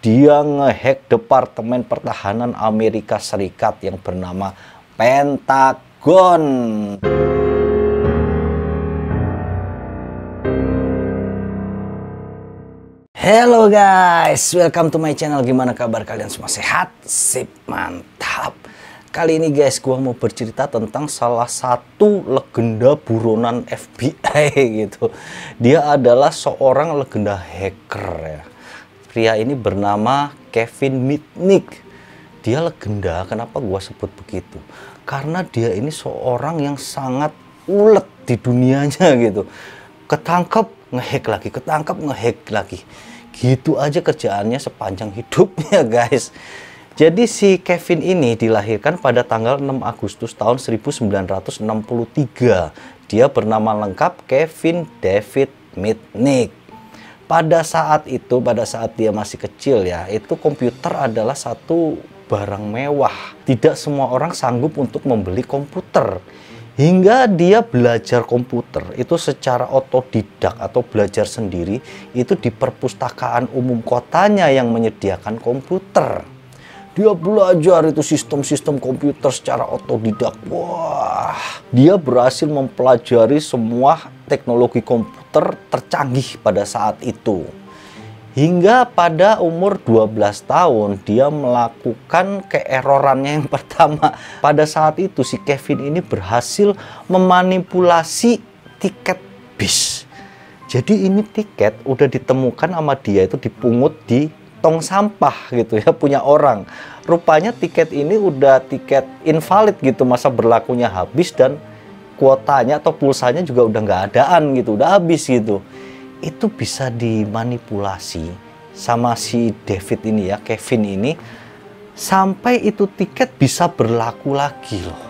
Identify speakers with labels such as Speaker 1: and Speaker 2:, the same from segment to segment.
Speaker 1: Dia ngehack Departemen Pertahanan Amerika Serikat yang bernama Pentagon. Hello guys, welcome to my channel. Gimana kabar kalian semua? Sehat? Sip, mantap. Kali ini guys, gua mau bercerita tentang salah satu legenda buronan FBI gitu. Dia adalah seorang legenda hacker ya. Pria ini bernama Kevin Mitnick. Dia legenda, kenapa gua sebut begitu? Karena dia ini seorang yang sangat ulet di dunianya gitu. Ketangkep, ngehack lagi, ketangkep, ngehack lagi. Gitu aja kerjaannya sepanjang hidupnya guys. Jadi si Kevin ini dilahirkan pada tanggal 6 Agustus tahun 1963. Dia bernama lengkap Kevin David Mitnick. Pada saat dia masih kecil ya, itu komputer adalah satu barang mewah. Tidak semua orang sanggup untuk membeli komputer. Hingga dia belajar komputer itu secara otodidak atau belajar sendiri itu di perpustakaan umum kotanya yang menyediakan komputer. Dia belajar itu sistem-sistem komputer secara otodidak. Wah, dia berhasil mempelajari semua teknologi komputer tercanggih pada saat itu. Hingga pada umur 12 tahun dia melakukan keerorannya yang pertama. Pada saat itu si Kevin ini berhasil memanipulasi tiket bis. Jadi ini tiket udah ditemukan sama dia itu dipungut di tong sampah gitu ya, punya orang. Rupanya tiket ini udah tiket invalid gitu, masa berlakunya habis dan kuotanya atau pulsanya juga udah nggak adaan gitu, udah habis gitu. Itu bisa dimanipulasi sama si David ini ya, Kevin ini, sampai itu tiket bisa berlaku lagi loh.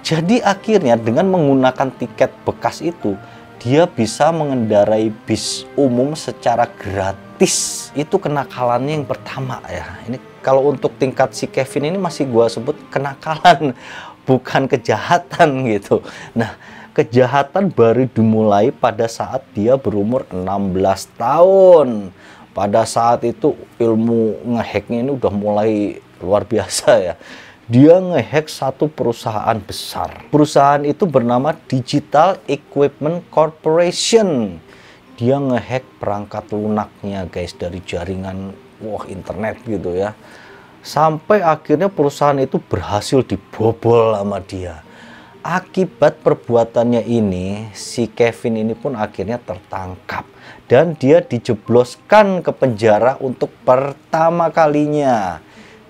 Speaker 1: Jadi akhirnya dengan menggunakan tiket bekas itu, dia bisa mengendarai bis umum secara gratis. Itu kenakalannya yang pertama ya. Ini kalau untuk tingkat si Kevin ini masih gua sebut kenakalan, bukan kejahatan gitu. Nah, kejahatan baru dimulai pada saat dia berumur 16 tahun. Pada saat itu ilmu ngehacknya ini udah mulai luar biasa ya. Dia ngehack satu perusahaan besar. Perusahaan itu bernama Digital Equipment Corporation. Dia ngehack perangkat lunaknya guys dari jaringan internet gitu ya. Sampai akhirnya perusahaan itu berhasil dibobol sama dia. Akibat perbuatannya ini, si Kevin ini pun akhirnya tertangkap. Dan dia dijebloskan ke penjara untuk pertama kalinya.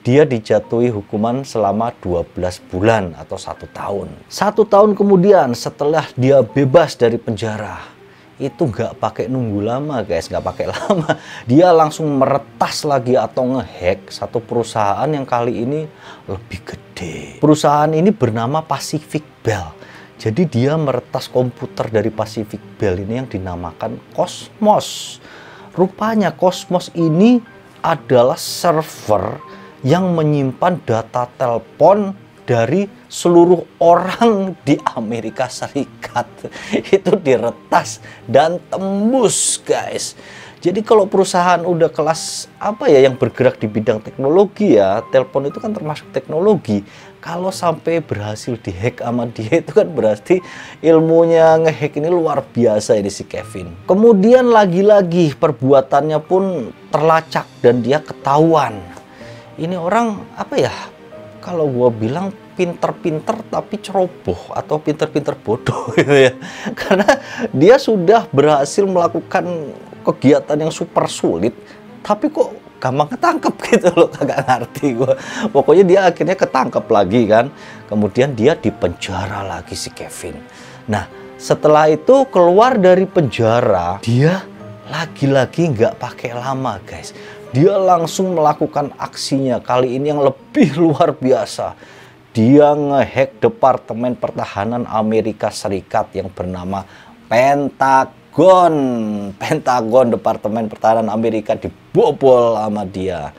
Speaker 1: Dia dijatuhi hukuman selama 12 bulan atau 1 tahun. 1 tahun kemudian setelah dia bebas dari penjara, itu nggak pakai nunggu lama guys, nggak pakai lama. Dia langsung meretas lagi atau ngehack satu perusahaan yang kali ini lebih gede. Perusahaan ini bernama Pacific Bell. Jadi dia meretas komputer dari Pacific Bell ini yang dinamakan Cosmos. Rupanya Cosmos ini adalah server yang menyimpan data telepon dari seluruh orang di Amerika Serikat. Itu diretas dan tembus guys. Jadi kalau perusahaan udah kelas apa ya yang bergerak di bidang teknologi ya, telepon itu kan termasuk teknologi. Kalau sampai berhasil dihack sama dia itu kan berarti ilmunya ngehack ini luar biasa ini si Kevin. Kemudian lagi-lagi perbuatannya pun terlacak dan dia ketahuan. Ini orang apa ya, kalau gue bilang pinter-pinter tapi ceroboh atau pinter-pinter bodoh gitu ya. Karena dia sudah berhasil melakukan kegiatan yang super sulit, tapi kok gampang ketangkep gitu loh, kagak ngerti gue. Pokoknya dia akhirnya ketangkep lagi kan. Kemudian dia dipenjara lagi si Kevin. Nah setelah itu keluar dari penjara, dia lagi-lagi nggak pakai lama guys. Dia langsung melakukan aksinya kali ini yang lebih luar biasa. Dia ngehack Departemen Pertahanan Amerika Serikat yang bernama Pentagon. Pentagon, Departemen Pertahanan Amerika dibobol sama dia.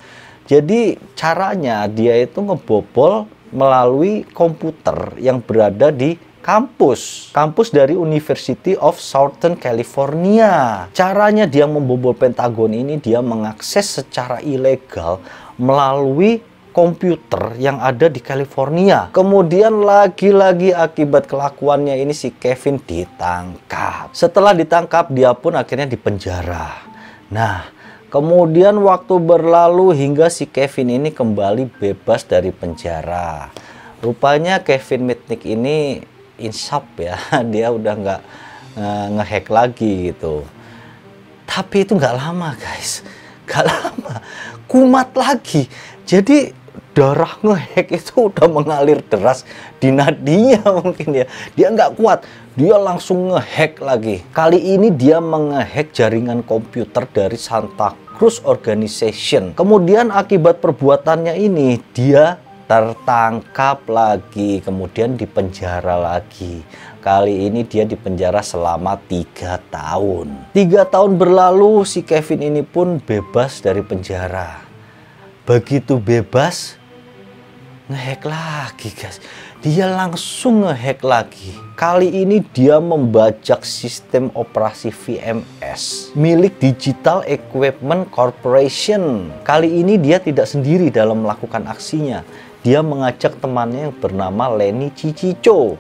Speaker 1: Jadi caranya dia itu ngebobol melalui komputer yang berada di kampus dari University of Southern California. Caranya dia membobol Pentagon ini, dia mengakses secara ilegal melalui komputer yang ada di California. Kemudian lagi-lagi akibat kelakuannya ini si Kevin ditangkap. Setelah ditangkap, dia pun akhirnya dipenjara. Nah, kemudian waktu berlalu hingga si Kevin ini kembali bebas dari penjara. Rupanya Kevin Mitnick ini insaf ya, dia udah nggak ngehack lagi gitu. Tapi itu nggak lama guys, nggak lama, kumat lagi. Jadi darah ngehack itu udah mengalir deras di nadinya mungkin ya. Dia nggak kuat, dia langsung ngehack lagi. Kali ini dia menghack jaringan komputer dari Santa Cruz Organization. Kemudian akibat perbuatannya ini dia tertangkap lagi, kemudian dipenjara lagi. Kali ini dia dipenjara selama 3 tahun. 3 tahun berlalu, si Kevin ini pun bebas dari penjara. Begitu bebas, ngehack lagi guys. Dia langsung ngehack lagi. Kali ini dia membajak sistem operasi VMS milik Digital Equipment Corporation. Kali ini dia tidak sendiri dalam melakukan aksinya. Dia mengajak temannya yang bernama Lenny Cicico.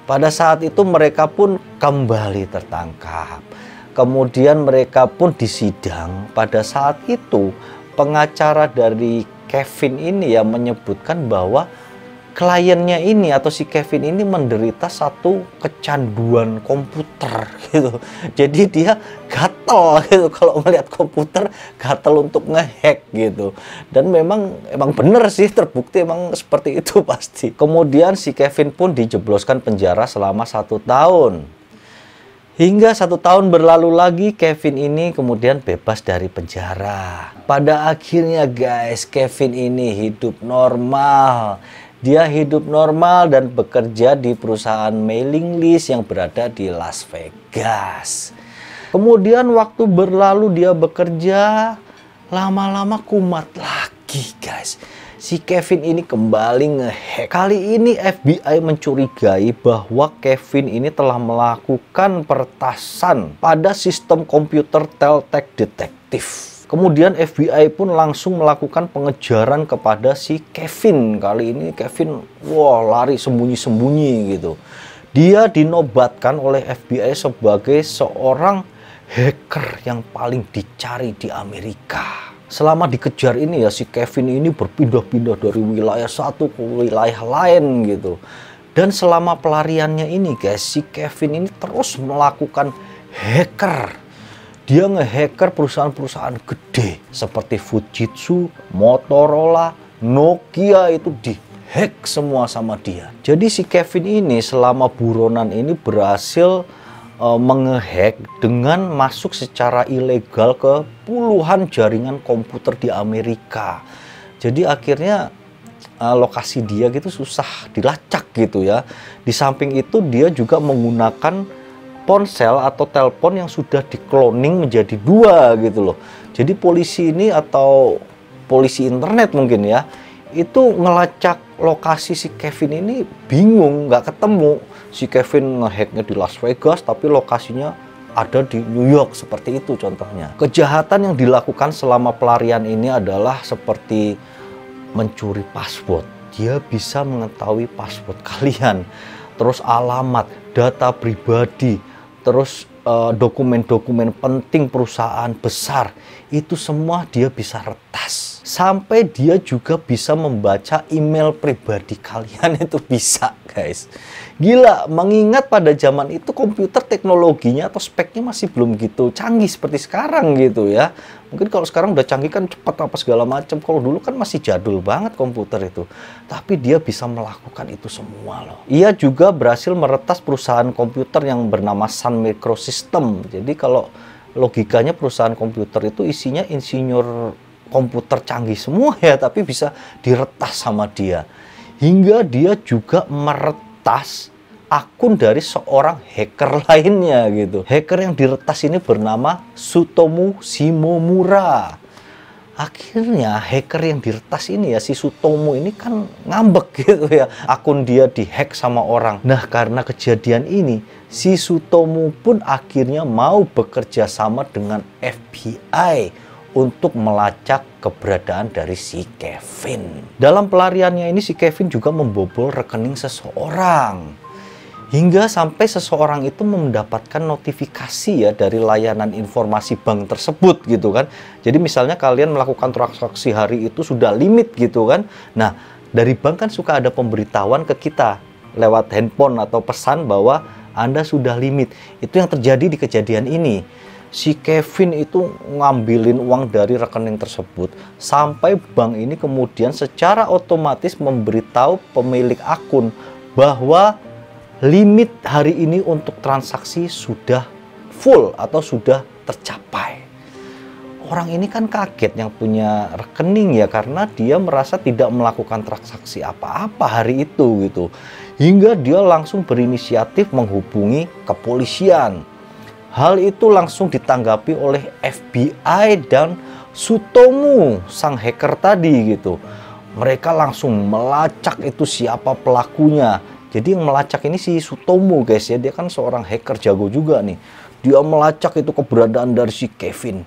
Speaker 1: Pada saat itu mereka pun kembali tertangkap. Kemudian mereka pun disidang. Pada saat itu pengacara dari Kevin ini ya menyebutkan bahwa kliennya ini atau si Kevin ini menderita satu kecanduan komputer gitu. Jadi dia gatel gitu kalau melihat komputer, gatel untuk ngehack gitu. Dan memang bener sih, terbukti emang seperti itu pasti. Kemudian si Kevin pun dijebloskan penjara selama 1 tahun. Hingga 1 tahun berlalu lagi, Kevin ini kemudian bebas dari penjara. Pada akhirnya guys, Kevin ini hidup normal. Dia hidup normal dan bekerja di perusahaan mailing list yang berada di Las Vegas. Kemudian waktu berlalu dia bekerja, lama-lama kumat lagi guys. Si Kevin ini kembali ngehack. Kali ini FBI mencurigai bahwa Kevin ini telah melakukan peretasan pada sistem komputer Telltale Detective. Kemudian FBI pun langsung melakukan pengejaran kepada si Kevin. Kali ini Kevin lari sembunyi-sembunyi gitu. Dia dinobatkan oleh FBI sebagai seorang hacker yang paling dicari di Amerika. Selama dikejar ini ya si Kevin ini berpindah-pindah dari wilayah satu ke wilayah lain gitu. Dan selama pelariannya ini guys, si Kevin ini terus melakukan hacker. Dia ngehacker perusahaan-perusahaan gede seperti Fujitsu, Motorola, Nokia itu dihack semua sama dia. Jadi si Kevin ini selama buronan ini berhasil menghack dengan masuk secara ilegal ke puluhan jaringan komputer di Amerika. Jadi akhirnya lokasi dia gitu susah dilacak gitu ya. Di samping itu dia juga menggunakan ponsel atau telepon yang sudah dikloning menjadi 2 gitu loh. Jadi polisi ini atau polisi internet mungkin ya, itu ngelacak lokasi si Kevin ini bingung, nggak ketemu. Si Kevin ngehacknya di Las Vegas tapi lokasinya ada di New York, seperti itu contohnya. Kejahatan yang dilakukan selama pelarian ini adalah seperti mencuri password. Dia bisa mengetahui password kalian, terus alamat, data pribadi, terus dokumen-dokumen penting perusahaan besar, itu semua dia bisa retas. Sampai dia juga bisa membaca email pribadi kalian, itu bisa guys. Gila, mengingat pada zaman itu komputer teknologinya atau speknya masih belum gitu canggih seperti sekarang gitu ya. Mungkin kalau sekarang udah canggih kan cepat apa segala macam. Kalau dulu kan masih jadul banget komputer itu. Tapi dia bisa melakukan itu semua loh. Ia juga berhasil meretas perusahaan komputer yang bernama Sun Microsystem. Jadi kalau logikanya perusahaan komputer itu isinya insinyur komputer canggih semua ya, tapi bisa diretas sama dia. Hingga dia juga meretas akun dari seorang hacker lainnya gitu. Hacker yang diretas ini bernama Tsutomu Shimomura. Akhirnya hacker yang diretas ini ya, si Sutomo ini kan ngambek gitu ya. Akun dia dihack sama orang. Nah, karena kejadian ini, si Sutomo pun akhirnya mau bekerja sama dengan FBI untuk melacak keberadaan dari si Kevin. Dalam pelariannya ini, si Kevin juga membobol rekening seseorang. Hingga sampai seseorang itu mendapatkan notifikasi ya dari layanan informasi bank tersebut gitu kan. Jadi misalnya kalian melakukan transaksi hari itu sudah limit gitu kan. Nah, dari bank kan suka ada pemberitahuan ke kita lewat handphone atau pesan bahwa Anda sudah limit. Itu yang terjadi di kejadian ini. Si Kevin itu ngambilin uang dari rekening tersebut sampai bank ini kemudian secara otomatis memberitahu pemilik akun bahwa limit hari ini untuk transaksi sudah full atau sudah tercapai. Orang ini kan kaget yang punya rekening ya, karena dia merasa tidak melakukan transaksi apa-apa hari itu gitu. Hingga dia langsung berinisiatif menghubungi kepolisian. Hal itu langsung ditanggapi oleh FBI dan Sutomo, sang hacker tadi gitu. Mereka langsung melacak itu siapa pelakunya. Jadi yang melacak ini si Sutomo guys ya, dia kan seorang hacker jago juga nih. Dia melacak itu keberadaan dari si Kevin.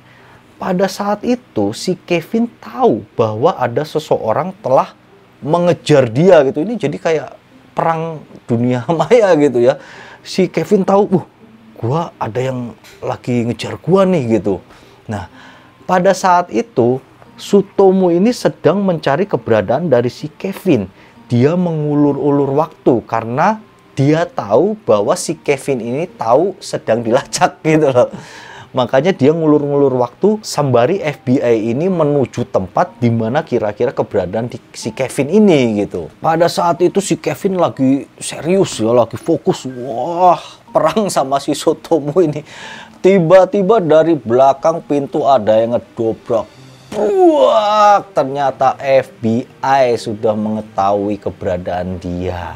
Speaker 1: Pada saat itu si Kevin tahu bahwa ada seseorang telah mengejar dia gitu. Ini jadi kayak perang dunia maya gitu ya. Si Kevin tahu, gua ada yang lagi ngejar gua nih gitu. Nah, pada saat itu Sutomo ini sedang mencari keberadaan dari si Kevin. Dia mengulur-ulur waktu karena dia tahu bahwa si Kevin ini tahu sedang dilacak gitu loh. Makanya dia ngulur-ngulur waktu sembari FBI ini menuju tempat di mana kira-kira keberadaan si Kevin ini gitu. Pada saat itu si Kevin lagi serius ya, lagi fokus. Wah, perang sama si Sutomo ini. Tiba-tiba dari belakang pintu ada yang ngedobrak. Wah, ternyata FBI sudah mengetahui keberadaan dia.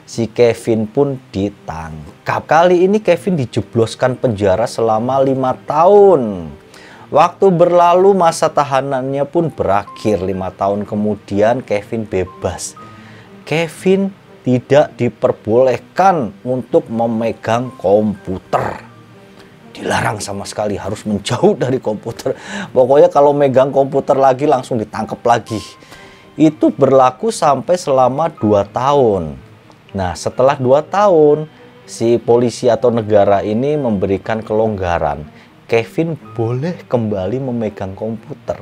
Speaker 1: Si Kevin pun ditangkap. Kali ini Kevin dijebloskan penjara selama 5 tahun. Waktu berlalu, masa tahanannya pun berakhir. 5 tahun kemudian Kevin bebas. Kevin tidak diperbolehkan untuk memegang komputer. Dilarang sama sekali, harus menjauh dari komputer. Pokoknya kalau megang komputer lagi langsung ditangkap lagi. Itu berlaku sampai selama 2 tahun. Nah, setelah 2 tahun, si polisi atau negara ini memberikan kelonggaran. Kevin boleh kembali memegang komputer.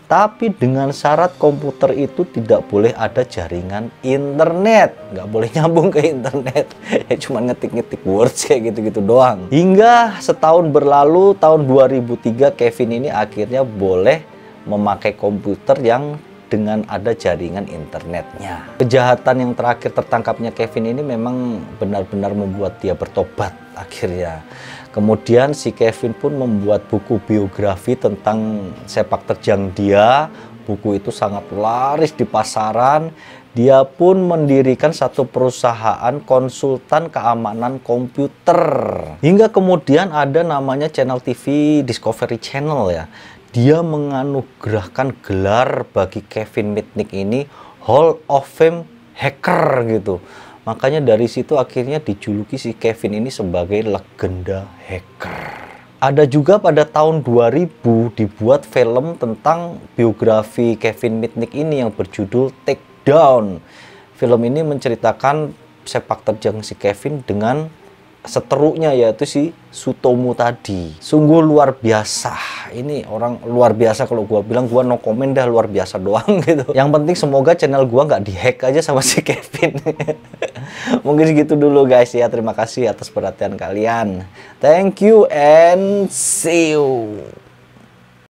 Speaker 1: Tapi dengan syarat komputer itu tidak boleh ada jaringan internet. Nggak boleh nyambung ke internet. Ya cuma ngetik-ngetik words kayak gitu-gitu doang. Hingga setahun berlalu, tahun 2003 Kevin ini akhirnya boleh memakai komputer yang dengan ada jaringan internetnya. Kejahatan yang terakhir tertangkapnya Kevin ini memang benar-benar membuat dia bertobat akhirnya. Kemudian si Kevin pun membuat buku biografi tentang sepak terjang dia. Buku itu sangat laris di pasaran. Dia pun mendirikan satu perusahaan konsultan keamanan komputer. Hingga kemudian ada namanya channel TV Discovery Channel ya. Dia menganugerahkan gelar bagi Kevin Mitnick ini Hall of Fame Hacker gitu. Makanya dari situ akhirnya dijuluki si Kevin ini sebagai legenda hacker. Ada juga pada tahun 2000 dibuat film tentang biografi Kevin Mitnick ini yang berjudul Take Down. Film ini menceritakan sepak terjang si Kevin dengan seteruknya, yaitu si Sutomo tadi. Sungguh luar biasa. Ini orang luar biasa, kalau gua bilang gua no comment dah, luar biasa doang gitu. Yang penting semoga channel gua nggak dihack aja sama si Kevin. Mungkin segitu dulu guys ya. Terima kasih atas perhatian kalian. Thank you and see you.